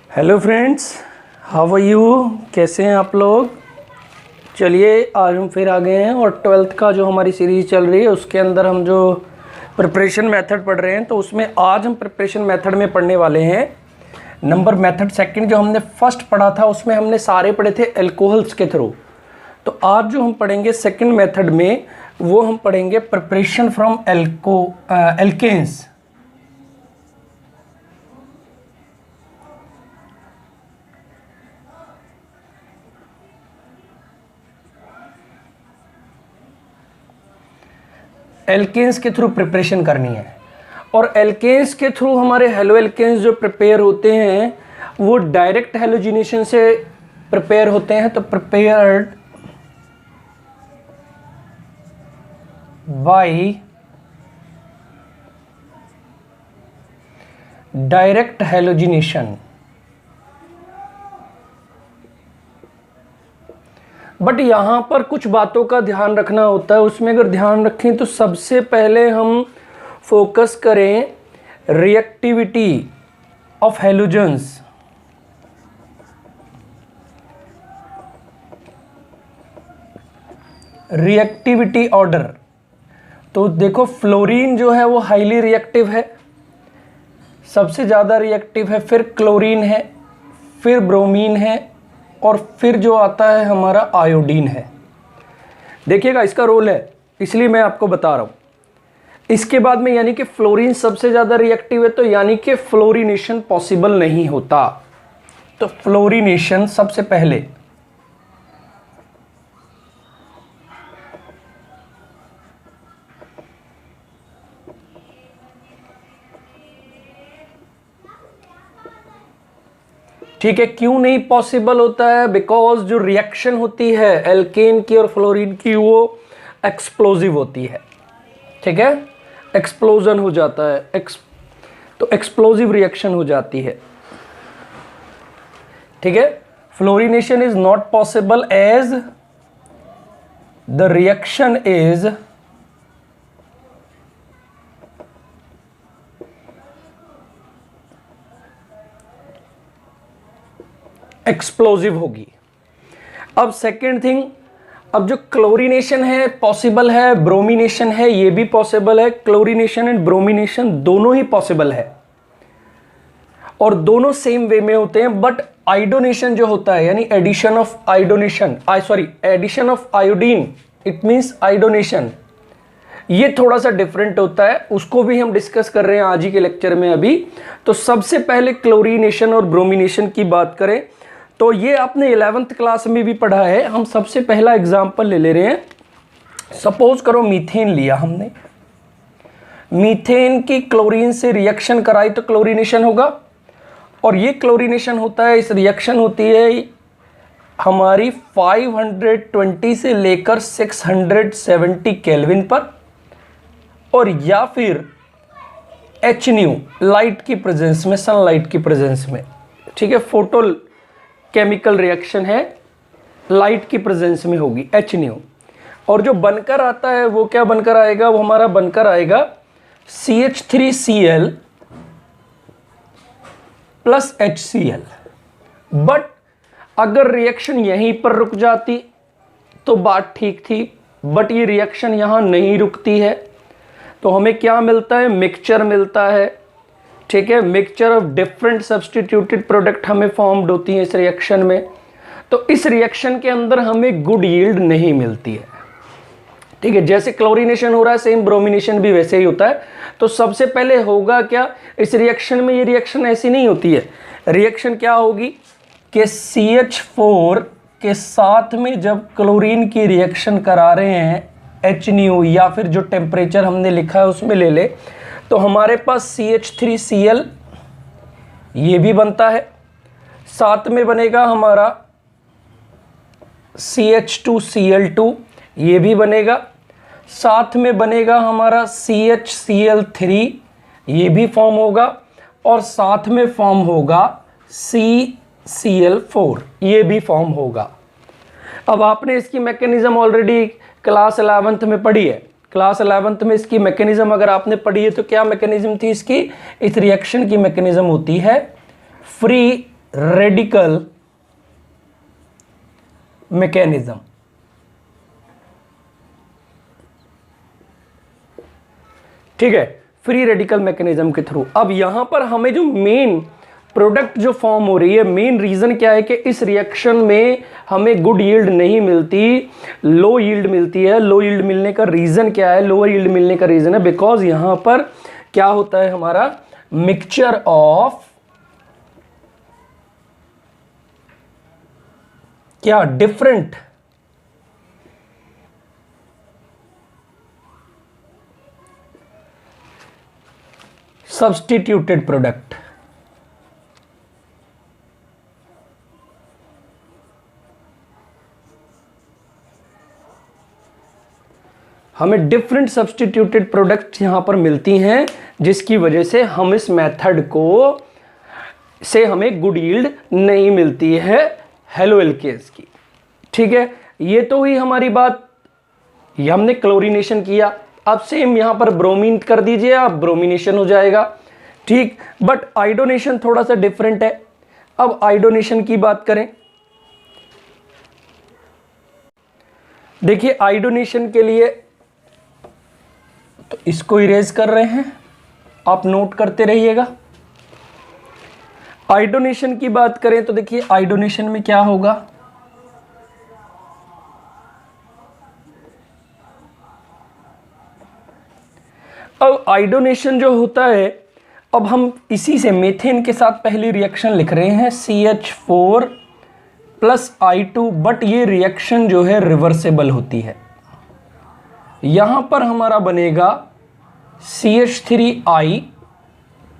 Hello friends, how are you? कैसे हैं आप लोग? चलिए आज हम फिर आ गए हैं और 12th का जो हमारी सीरीज़ चल रही है उसके अंदर हम जो प्रिपरेशन मेथड पढ़ रहे हैं, तो उसमें आज हम प्रिपरेशन मेथड में पढ़ने वाले हैं नंबर मेथड सेकंड। जो हमने फर्स्ट पढ़ा था उसमें हमने सारे पढ़े थे एल्कोहल्स के थ्रू। तो आज जो हम पढ़ेंगे सेकंड मेथड में वो हम पढ़ेंगे प्रिपरेशन फ्रॉम एल्केन्स। एल्केन्स के थ्रू प्रिपरेशन करनी है और एल्केन्स के थ्रू हमारे हेलो एल्केन्स जो प्रिपेयर होते हैं वो डायरेक्ट हेलोजिनेशन से प्रिपेयर होते हैं। तो prepared by direct halogenation. But यहाँ पर कुछ बातों का ध्यान रखना होता है। उसमें अगर ध्यान रखें तो सबसे पहले हम फोकस करें reactivity of halogens. Reactivity order. तो देखो फ्लोरीन जो है वो हाईली रिएक्टिव है, सबसे ज़्यादा रिएक्टिव है, फिर क्लोरीन है, फिर ब्रोमीन है और फिर जो आता है हमारा आयोडीन है। देखिएगा इसका रोल है, इसलिए मैं आपको बता रहा हूँ। इसके बाद में यानी कि फ्लोरीन सबसे ज़्यादा रिएक्टिव है, तो यानी कि फ्लोरीनेशन पॉसिबल नहीं होता। तो फ्लोरीनेशन सबसे पहले ठीक है। क्यों नहीं पॉसिबल होता है? बिकॉज जो रिएक्शन होती है एल्केन की और फ्लोरीन की वो एक्सप्लोजिव होती है। ठीक है, एक्सप्लोजन हो जाता है, तो एक्सप्लोजिव रिएक्शन हो जाती है। ठीक है, fluorination is not possible as the reaction is explosive होगी। अब सेकेंड थिंग, अब जो क्लोरीनेशन है पॉसिबल है, ब्रोमिनेशन है ये भी पॉसिबल है। क्लोरीनेशन एंड ब्रोमिनेशन दोनों ही पॉसिबल है और दोनों सेम वे में होते हैं। बट आयोडोनेशन जो होता है यानी addition of addition of iodine, it means iodination, ये थोड़ा सा डिफरेंट होता है। उसको भी हम डिस्कस कर रहे हैं आज ही के लेक्चर में अभी। तो सबसे पहले क्लोरीनेशन और ब्रोमिनेशन की बात करें तो ये आपने 11th क्लास में भी पढ़ा है। हम सबसे पहला एग्जाम्पल ले रहे हैं। सपोज करो मीथेन लिया हमने, मीथेन की क्लोरीन से रिएक्शन कराई तो क्लोरीनेशन होगा। और ये क्लोरीनेशन होता है, इस रिएक्शन होती है हमारी 520 से लेकर 670 केल्विन पर, और या फिर HNu लाइट की प्रेजेंस में, सनलाइट की प्रेजेंस में। ठीक है, फोटो केमिकल रिएक्शन है, लाइट की प्रेजेंस में होगी HNu। और जो बनकर आता है वो क्या बनकर आएगा? वो हमारा बनकर आएगा CH3Cl प्लस HCl। बट अगर रिएक्शन यहीं पर रुक जाती तो बात ठीक थी, बट ये रिएक्शन यहां नहीं रुकती है, तो हमें क्या मिलता है? मिक्सचर मिलता है। ठीक है, mixture of different substituted product हमें फॉर्म्ड होती है इस रिएक्शन में। तो इस रिएक्शन के अंदर हमें गुड यील्ड नहीं मिलती है। ठीक है, जैसे क्लोरीनेशन हो रहा है सेम ब्रोमिनेशन भी वैसे ही होता है। तो सबसे पहले होगा क्या इस रिएक्शन में? ये रिएक्शन ऐसी नहीं होती है। रिएक्शन क्या होगी कि CH4 के साथ में जब क्लोरीन की रिएक्शन करा रहे हैं HNu, या फिर जो टेम्परेचर हमने लिखा है उसमें ले ले, तो हमारे पास CH3Cl ये भी बनता है, साथ में बनेगा हमारा CH2Cl2 ये भी बनेगा, साथ में बनेगा हमारा CHCl3 ये भी फॉर्म होगा, और साथ में फॉर्म होगा CCl4 ये भी फॉर्म होगा। अब आपने इसकी मैकेनिज्म ऑलरेडी क्लास 11th में पढ़ी है। क्लास 11th में इसकी मैकेनिज्म अगर आपने पढ़ी है तो क्या मैकेनिज्म थी इसकी? इस रिएक्शन की मैकेनिज्म होती है फ्री रेडिकल मैकेनिज्म। ठीक है, फ्री रेडिकल मैकेनिज्म के थ्रू। अब यहां पर हमें जो मेन प्रोडक्ट जो फॉर्म हो रही है, मेन रीजन क्या है कि इस रिएक्शन में हमें गुड यील्ड नहीं मिलती, लो यील्ड मिलती है। लो यील्ड मिलने का रीजन क्या है? लोअर यील्ड मिलने का रीजन है बिकॉज यहां पर क्या होता है, हमारा मिक्सचर ऑफ क्या, डिफरेंट सब्स्टिट्यूटेड प्रोडक्ट। हमें डिफरेंट सब्स्टिट्यूटेड प्रोडक्ट यहां पर मिलती हैं, जिसकी वजह से हम इस मेथड को से हमें गुड यील्ड नहीं मिलती है हेलो एल्केन्स की। ठीक है, ये तो हुई हमारी बात, ये हमने क्लोरीनेशन किया। अब सेम यहां पर ब्रोमीन कर दीजिए, आप ब्रोमिनेशन हो जाएगा। ठीक, बट आयोडोनेशन थोड़ा सा डिफरेंट है। अब आयोडोनेशन की बात करें, देखिए आयोडोनेशन के लिए तो इसको इरेज कर रहे हैं, आप नोट करते रहिएगा। आयोडोनेशन की बात करें तो देखिए आयोडोनेशन में क्या होगा, अब आयोडोनेशन जो होता है, अब हम इसी से मीथेन के साथ पहली रिएक्शन लिख रहे हैं CH4 प्लस I2, बट ये रिएक्शन जो है रिवर्सेबल होती है। यहां पर हमारा बनेगा CH3I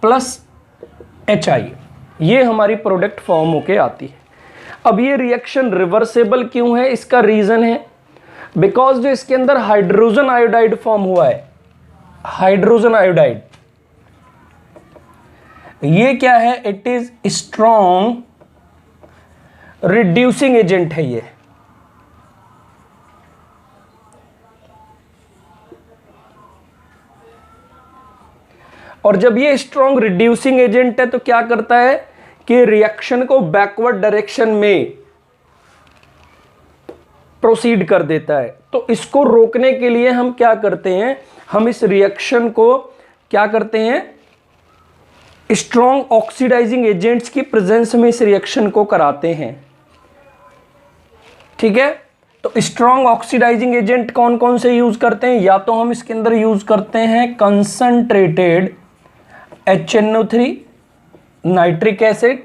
प्लस HI, ये हमारी प्रोडक्ट फॉर्म होके आती है। अब ये रिएक्शन रिवर्सेबल क्यों है? इसका रीजन है बिकॉज जो इसके अंदर हाइड्रोजन आयोडाइड फॉर्म हुआ है, हाइड्रोजन आयोडाइड, ये क्या है? It is strong reducing agent है ये। और जब ये स्ट्रॉन्ग रिड्यूसिंग एजेंट है तो क्या करता है कि रिएक्शन को बैकवर्ड डायरेक्शन में प्रोसीड कर देता है। तो इसको रोकने के लिए हम क्या करते हैं, हम इस रिएक्शन को क्या करते हैं, स्ट्रॉन्ग ऑक्सीडाइजिंग एजेंट्स की प्रेजेंस में इस रिएक्शन को कराते हैं। ठीक है, तो स्ट्रॉन्ग ऑक्सीडाइजिंग एजेंट कौन कौन से यूज करते हैं? या तो हम इसके अंदर यूज करते हैं कंसंट्रेटेड HNO3 नाइट्रिक एसिड,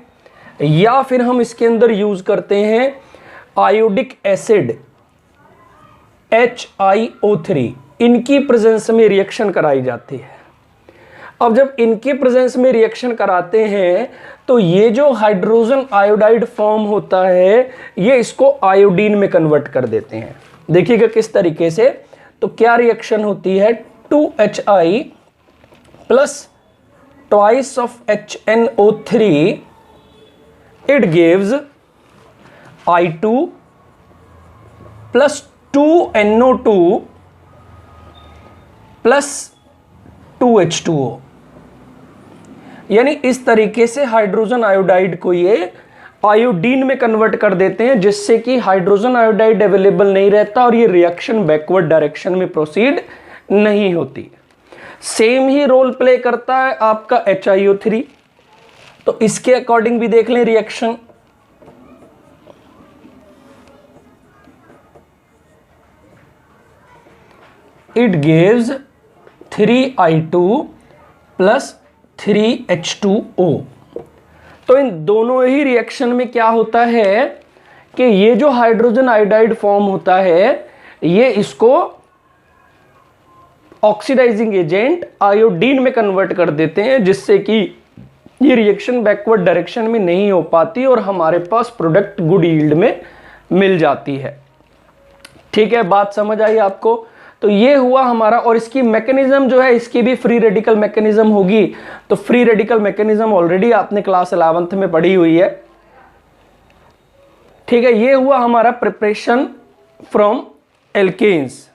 या फिर हम इसके अंदर यूज करते हैं आयोडिक एसिड HiO3, इनकी प्रेजेंस में रिएक्शन कराई जाती है। अब जब इनके प्रेजेंस में रिएक्शन कराते हैं तो ये जो हाइड्रोजन आयोडाइड फॉर्म होता है, ये इसको आयोडीन में कन्वर्ट कर देते हैं। देखिएगा किस तरीके से, तो क्या रिएक्शन होती है, 2HI plus twice of HNO3, it gives I2 plus 2NO2 plus 2H2O। यानी इस तरीके से हाइड्रोजन आयोडाइड को ये आयोडीन में कन्वर्ट कर देते हैं, जिससे कि हाइड्रोजन आयोडाइड अवेलेबल नहीं रहता और ये रिएक्शन बैकवर्ड डायरेक्शन में प्रोसीड नहीं होती। सेम ही रोल प्ले करता है आपका HiO3, तो इसके अकॉर्डिंग भी देख लें reaction. It gives 3I2 plus 3H2O। तो इन दोनों ही रिएक्शन में क्या होता है कि ये जो हाइड्रोजन आयोडाइड फॉर्म होता है, ये इसको ऑक्सीडाइजिंग एजेंट आयोडीन में कन्वर्ट कर देते हैं, जिससे कि ये रिएक्शन बैकवर्ड डायरेक्शन में नहीं हो पाती और हमारे पास प्रोडक्ट गुड यील्ड में मिल जाती है। ठीक है, बात समझ आई आपको? तो ये हुआ हमारा, और इसकी मैकेनिज्म जो है, इसकी भी फ्री रेडिकल मैकेनिज्म होगी। तो फ्री रेडिकल मैकेनिज्म ऑलरेडी आपने क्लास 11th में पढ़ी हुई है। ठीक है, ये हुआ हमारा प्रिपरेशन फ्रॉम एल्केन्स।